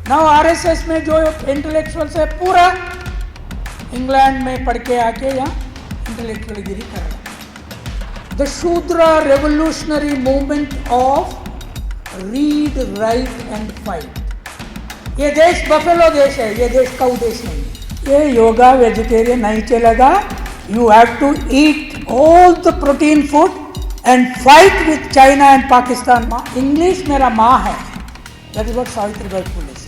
Now RSS में जो intellectuals है पूरा इंग्लैंड में पढ़ के आके यहाँ इंटेलेक्चुअल गिरी कर रहा है। The Shudra revolutionary movement of read write and fight. ये देश बफेलो देश है, ये देश काऊ देश नहीं है। ये योगा वेजिटेरियन नहीं चलेगा। You have to eat all the protein food and fight with China and Pakistan. English मेरा माँ है। That is what Savitribai Phule said.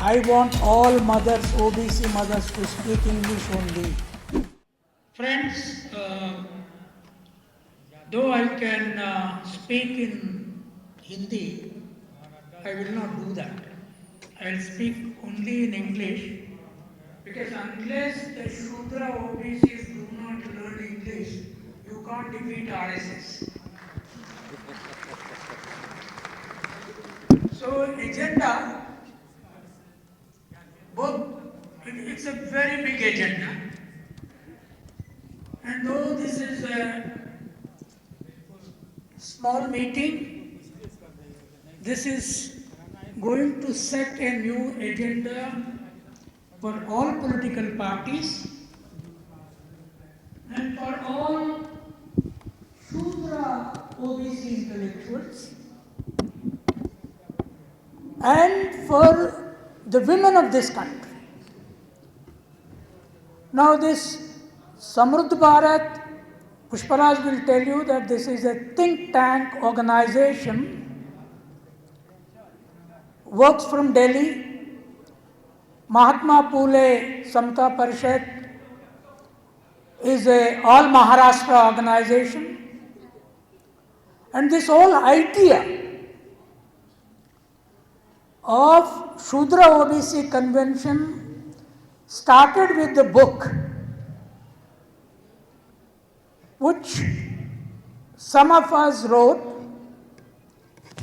I want all mothers, OBC mothers, to speak English only. Friends, though I can speak in Hindi, I will not do that. I will speak only in English, because unless the Shudra OBCs do not learn English, you can't defeat RSS. So, agenda. It's a very big agenda, and though this is a small meeting, this is going to set a new agenda for all political parties and for all Shudra OBC intellectuals and for the women of this country. Now this Samruddh Bharat, Pushparaj will tell you that this is a think tank organization, works from Delhi. Mahatma Phule Samta Parishad is a all Maharashtra organization, and this whole idea of Shudra OBC convention started with the book which some of us wrote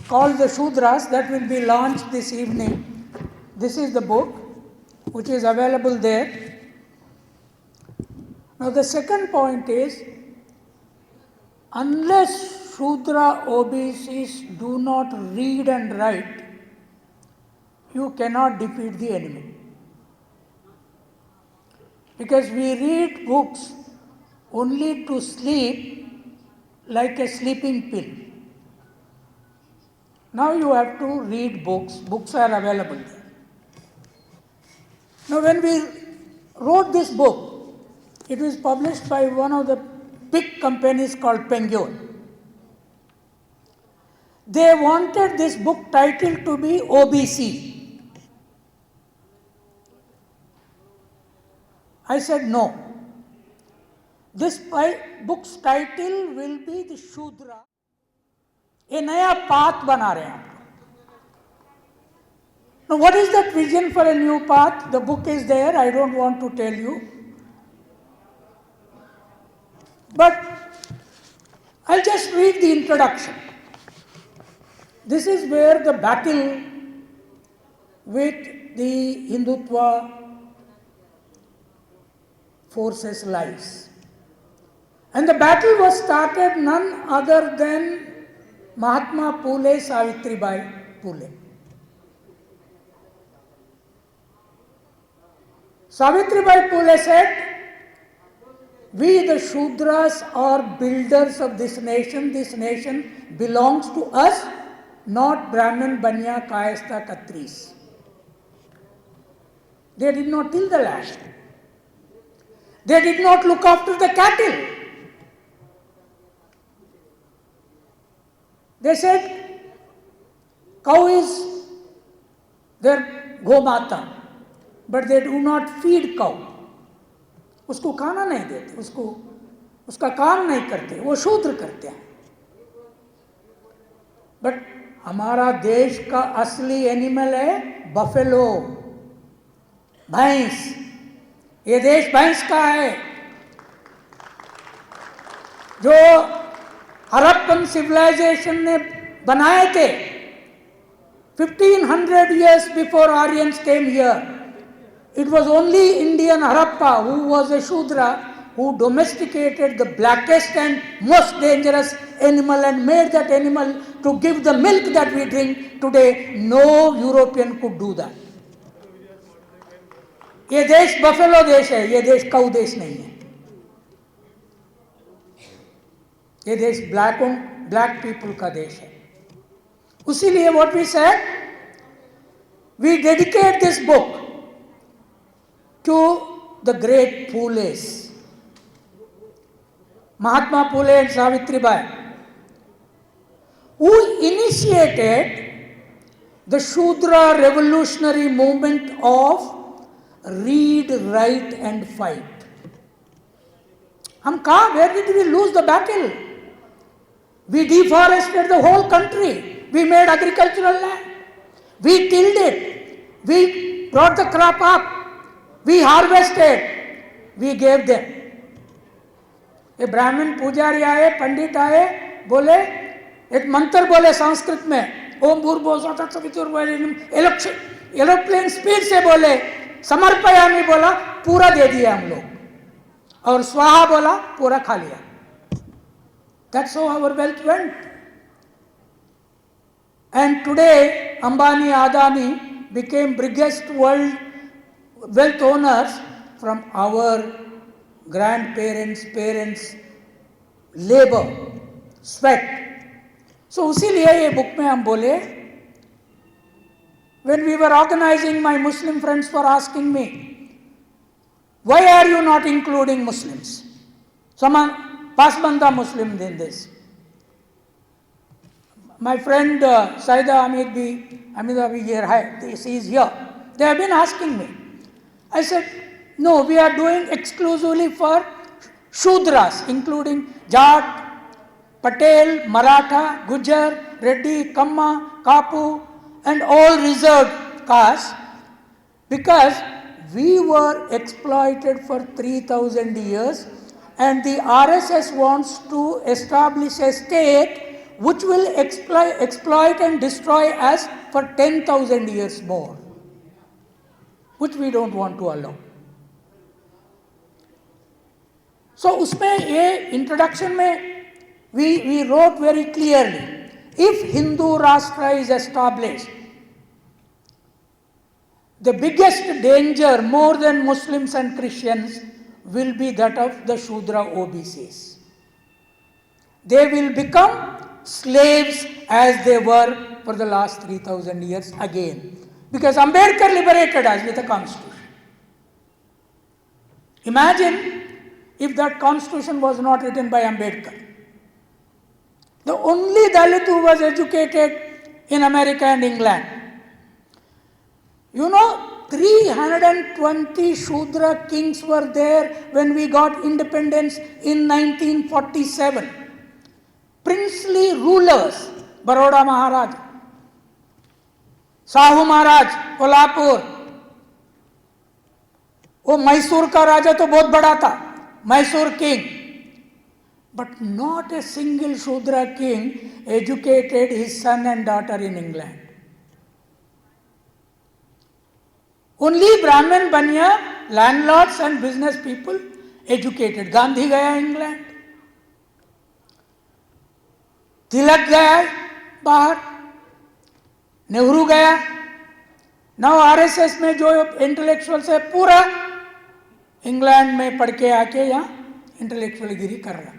called The Shudras, that will be launched this evening. This is the book which is available there. Now the second point is, unless Shudra OBCs do not read and write, you cannot defeat the enemy. Because we read books only to sleep like a sleeping pill. Now you have to read books. Books are available there. Now when we wrote this book, it was published by one of the big companies called Penguin. They wanted this book title to be OBC. I said no. This book's title will be The Shudra. A नया path बना रहे हैं. Now what is that vision for a new path? The book is there. I don't want to tell you. But I'll just read the introduction. This is where the battle with the Hindutva forces lies. And the battle was started none other than Mahatma Phule, Savitribai Phule. Savitribai Phule said, we the Shudras are builders of this nation. This nation belongs to us, not Brahmin, Banya, Kayastha, Khatris. They did not till the land. They did not look after the cattle. They said, cow is their gomata, but they do not feed cow. उसको खाना नहीं देते, उसका काम नहीं करते, वो शूद्र करते हैं. बट हमारा देश का असली एनिमल है बफेलो, भैंस. ये देश भैंस का है. जो हड़प्पन सिविलाइजेशन ने बनाए थे 1500 years before Aryans came here, it was only Indian Harappa who was a Shudra who domesticated the blackest and most dangerous animal and made that animal to give the milk that we drink today. No European could do that. ये देश buffalo देश है, ये देश काऊ देश नहीं है। ये देश ब्लैक पीपल का देश है। उसीलिए what we said, we dedicate this book to the great Phules, Mahatma Phule and Savitribai, who initiated the Shudra revolutionary movement of read, write and fight. Where did we lose the battle? We deforested the whole country. We made agricultural land. We tilled it. We brought the crop up. We harvested. We gave them. ये ब्राह्मण पुजारी आए, पंडित आए, बोले एक मंत्र बोले संस्कृत में, ओम भूर्भुवः तत्सवितुर्वरेण्यम, एरोप्लेन स्पीड से बोले, समर्पयामि बोला, पूरा दे दिया हम लोग, और स्वाहा बोला, पूरा खा लिया. That's how our wealth went. And today Ambani, Adani became biggest world wealth owners from our grandparents, parents, labor, sweat. So उसीलिए ये बुक में हम बोले, when we were organizing, my Muslim friends were asking me, why are you not including Muslims? Some Pasbanda Muslim in this. My friend Saida Amida here, she is here. They have been asking me. I said, no, we are doing exclusively for Shudras, including Jat, Patel, Maratha, Gujar, Reddy, Kamma, Kapu and all reserved castes, because we were exploited for 3000 years and the RSS wants to establish a state which will exploit and destroy us for 10,000 years more, which we don't want to allow. So उसमें ये introduction में we wrote very clearly, if Hindu Rashtra is established, the biggest danger more than Muslims and Christians will be that of the Shudra OBCs. They will become slaves as they were for the last 3000 years again, because Ambedkar liberated us with a constitution. Imagine if that constitution was not written by Ambedkar. The only Dalit who was educated in America and England. You know, 320 Shudra kings were there when we got independence in 1947. Princely rulers, Baroda Maharaj, Sahu Maharaj, Kolhapur. वो मैसूर का राजा तो बहुत बड़ा था, Mysore king, but not a single Shudra king educated his son and daughter in England. Only Brahmin, Banya, landlords and business people educated. Gandhi gaya England, Tilak gaya bahar, Nehru gaya. Now RSS में जो intellectuals है पूरा England में पढ़ के आके यहाँ intellectual गिरी कर रहा.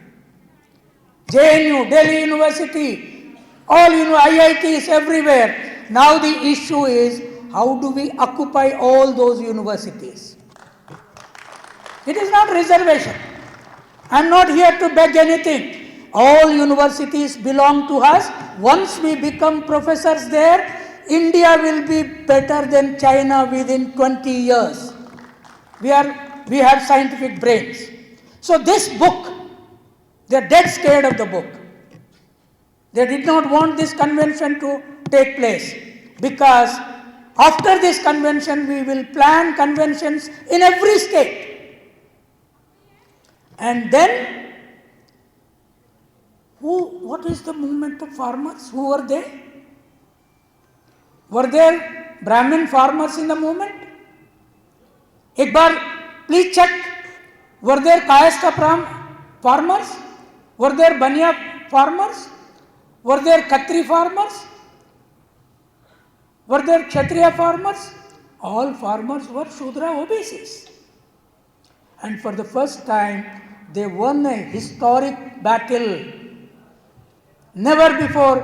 JNU, Delhi University, all IITs everywhere. Now the issue is, how do we occupy all those universities? It is not reservation. I am not here to beg anything. All universities belong to us. Once we become professors there, India will be better than China within 20 years. We have scientific brains. So this book, they are dead scared of the book. They did not want this convention to take place, because after this convention we will plan conventions in every state. And then, what is the movement of farmers? Who were they? Were there Brahmin farmers in the movement? एक बार please check, were there Kayastha farmers? Were there Banya farmers? Were there Khatri farmers? Were there Kshatriya farmers? all farmers were Shudra OBCs. And for the first time, they won a historic battle. Never before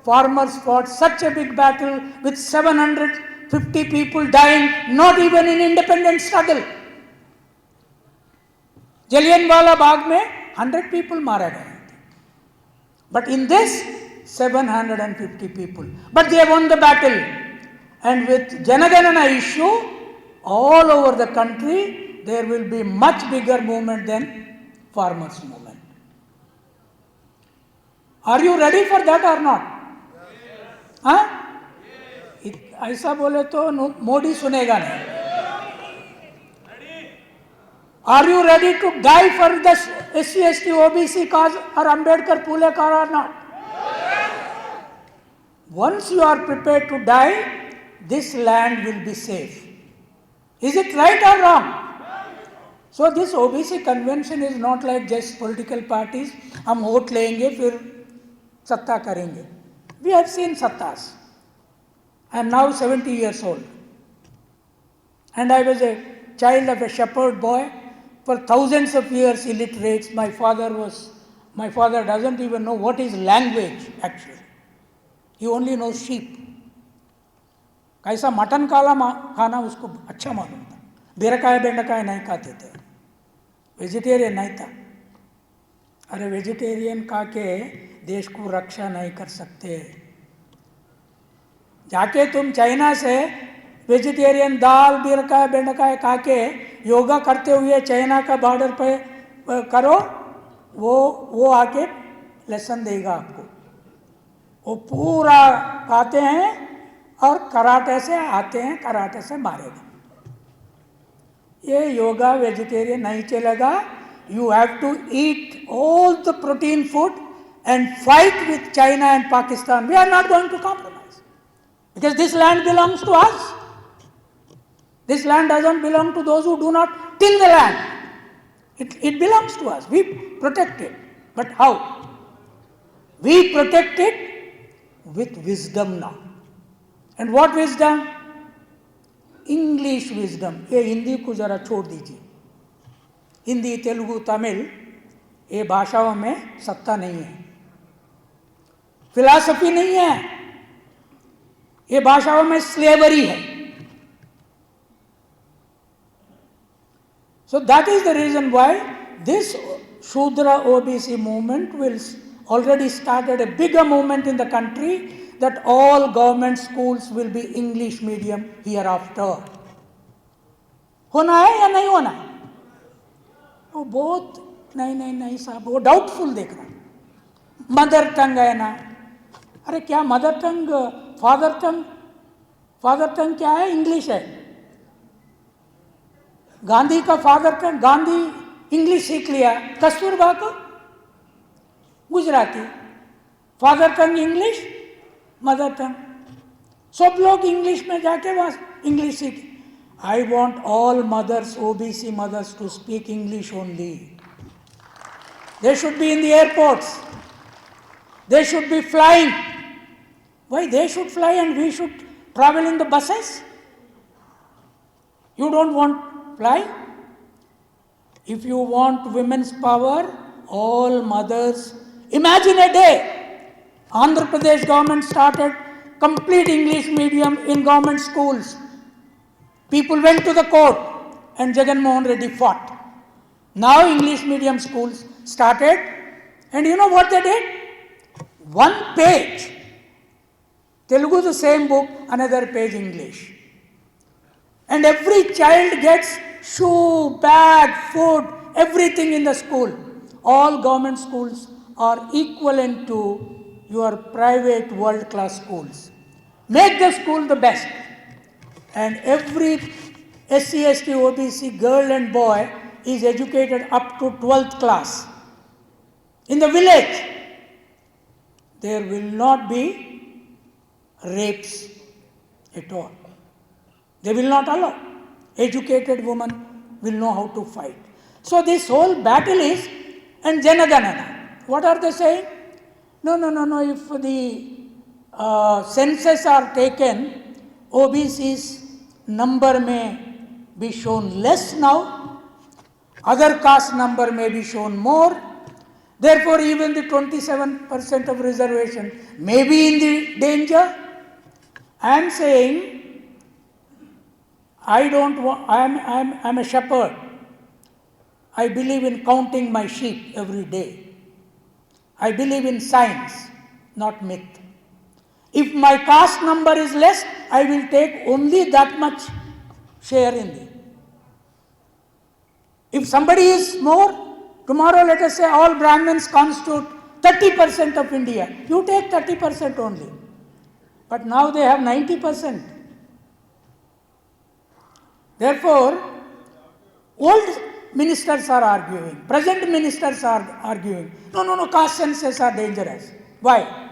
farmers fought such a big battle with 750 people dying, not even in independent struggle. Jallianwala Bagh में 100 people मारे गए. But in this, 750 people. But they won the battle. And with Janaganana issue, all over the country, there will be much bigger movement than farmers' movement. Are you ready for that or not? हाँ? ऐसा बोले तो मोदी सुनेगा नहीं. Are you ready to die for the SC, ST, OBC cause or Ambedkar, Phule cause or not? Once you are prepared to die, this land will be safe. Is it right or wrong? So this OBC convention is not like just political parties. हम vote लेंगे फिर सत्ता करेंगे. We have seen sattas. I am now 70 years old. And I was a child of a shepherd boy. For thousands of years illiterate. My father doesn't even know what is language actually. He only knows sheep. कैसा mutton खाना उसको अच्छा मालूम था. बीरकाय बेंडकाय नहीं खाते थे. Vegetarian नहीं था. अरे वेजिटेरियन खा के देश को रक्षा नहीं कर सकते. जाके तुम चाइना से वेजिटेरियन दाल बीरकाय बेंडकाय खा के योगा करते हुए चाइना का बॉर्डर पे करो, वो आके लेसन देगा आपको. वो पूरा खाते हैं और कराटे से आते हैं, कराटे से मारेगा. ये योगा वेजिटेरियन नहीं चलेगा. You have to eat all the protein food and fight with China and Pakistan. We are not going to compromise because this land belongs to us. This land doesn't belong to those who do not till the land. It belongs to us. We protect it. But how? We protect it with wisdom now. And what wisdom? English wisdom. ये हिंदी को जरा छोड़ दीजिए. हिंदी, तेलुगु, तमिल ये भाषाओं में सत्ता नहीं है. फिलॉसफी नहीं है. ये भाषाओं में स्लेवरी है. So that is the reason why this Shudra OBC movement will already started a bigger movement in the country that all government schools will be English medium hereafter. होना है या नहीं होना? वो बहुत नहीं साहब, वो डाउटफुल देख रहा है. मदर टंग है ना. अरे क्या मदर टंग, फादर टंग क्या है? इंग्लिश है. गांधी का फादर टंग, गांधी इंग्लिश सीख लिया. कस्तूरबा को गुजराती. फादर टंग इंग्लिश, मदर टंग. सब लोग इंग्लिश में जाके वहां इंग्लिश सीखे. I want all mothers, OBC mothers, to speak English only. They should be in the airports. They should be flying. Why they should fly and we should travel in the buses? You don't want fly? If you want women's power, all mothers, imagine a day. Andhra Pradesh government started complete English medium in government schools. People went to the court and Jagan Mohan Reddy fought. Now English medium schools started, and you know what they did? One page, Telugu the same book, another page English. And every child gets shoe, bag, food, everything in the school. All government schools are equivalent to your private world-class schools. Make the school the best. And every SC, ST, OBC girl and boy is educated up to 12th class. In the village, there will not be rapes at all. They will not allow. Educated women will know how to fight. So this whole battle is, and Janaganana. What are they saying? No. If the census are taken, OBCs number may be shown less now, other caste number may be shown more. Therefore, even the 27% of reservation may be in the danger. I am saying, I am a shepherd. I believe in counting my sheep every day. I believe in science, not myth. If my caste number is less, I will take only that much share in it. If somebody is more, tomorrow let us say all Brahmins constitute 30% of India. You take 30% only. But now they have 90%. Therefore, old ministers are arguing, present ministers are arguing, no, caste census are dangerous. Why?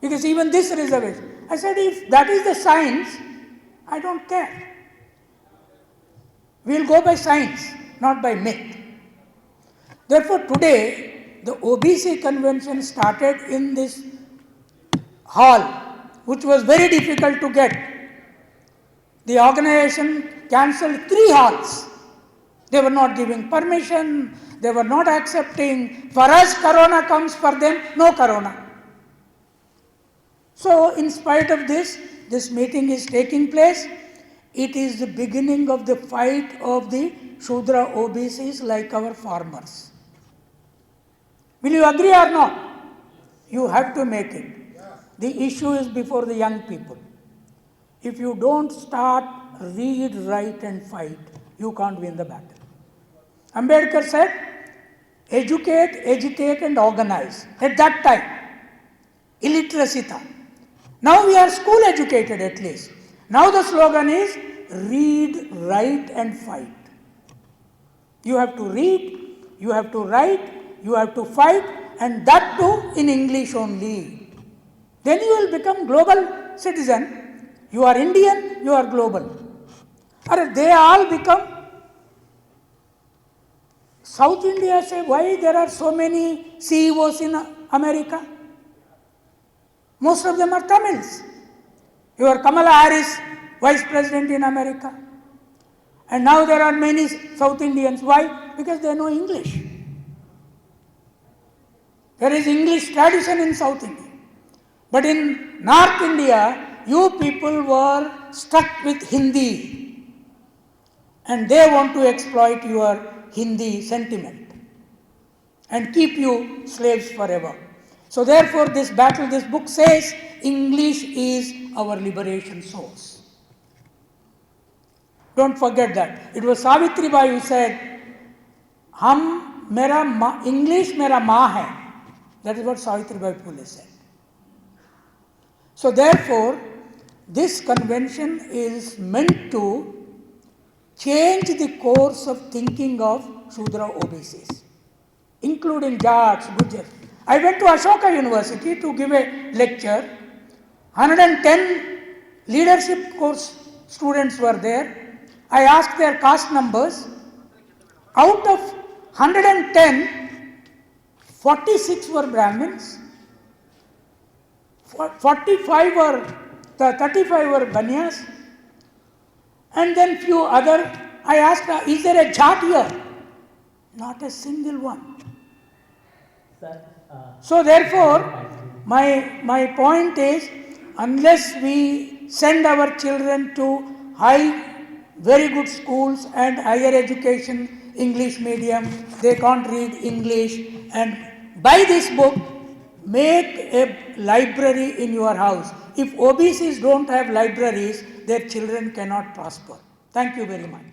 Because even this reservation. I said, if that is the science, I don't care. We will go by science, not by myth. Therefore, today, the OBC convention started in this hall, which was very difficult to get. The organization cancelled 3 halls. They were not giving permission, they were not accepting. For us, corona comes, for them, no corona. So, in spite of this meeting is taking place. It is the beginning of the fight of the Shudra OBCs like our farmers. Will you agree or not? You have to make it. The issue is before the young people. If you don't start, read, write and fight, you can't win the battle. Ambedkar said, educate, agitate and organize. At that time, illiteracy tha. Now we are school educated at least. Now the slogan is, read, write and fight. You have to read, you have to write, you have to fight, and that too in English only. Then you will become global citizen. You are Indian, you are global. Or they all become. South India say, why there are so many CEOs in America? Most of them are Tamils. Your Kamala Harris, Vice President in America. And now there are many South Indians. Why? Because they know English. There is English tradition in South India. But in North India, you people were stuck with Hindi. And they want to exploit your Hindi sentiment and keep you slaves forever. So therefore this battle, this book says, English is our liberation source. Don't forget that. It was Savitri Bai who said, English mera maa hai. That is what Savitri Bai Phule said. So therefore, this convention is meant to change the course of thinking of Shudra OBCs, including Jats, Gujars. I went to Ashoka University to give a lecture. 110 leadership course students were there. I asked their caste numbers. Out of 110, 46 were Brahmins, 35 were Banyas, and then few other. I asked, is there a Jat here? Not a single one. So therefore, my point is, unless we send our children to very good schools and higher education, English medium, they can't read English, and buy this book, make a library in your house. If OBCs don't have libraries, their children cannot prosper. Thank you very much.